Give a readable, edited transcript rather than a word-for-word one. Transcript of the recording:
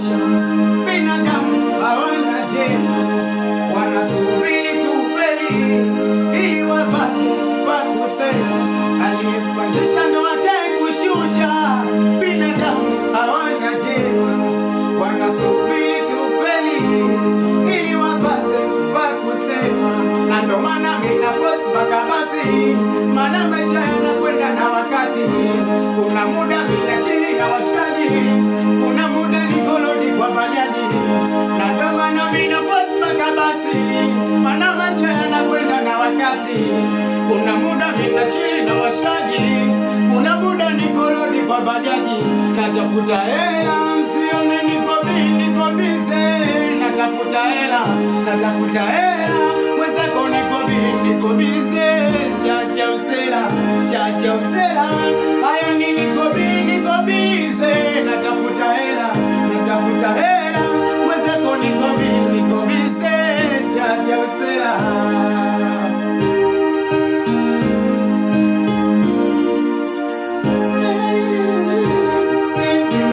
maisha. Binadamu hawana jema, wanasubiri tufeli ili wapate pa kusema. Aliyepandisha ndo atakushusha. Binadamu hawana jema, wanasubiri tufeli ili wapate pa kusema. Na ndo maana mina force mpaka basi, maana maisha yanakwenda na wakati. Kuna muda mina chini na washikaji, kuna muda nikolodi kwa bajaji. Na ndo maana mina force mpaka basi, maana maisha yanakwenda na wakati. Kuna muda mina chini na washikaji, kuna muda nikolodi kwa bajaji. Natafuta hela, msione niko busy. Natafuta hela, mwenzako niko busy. Chacha usela,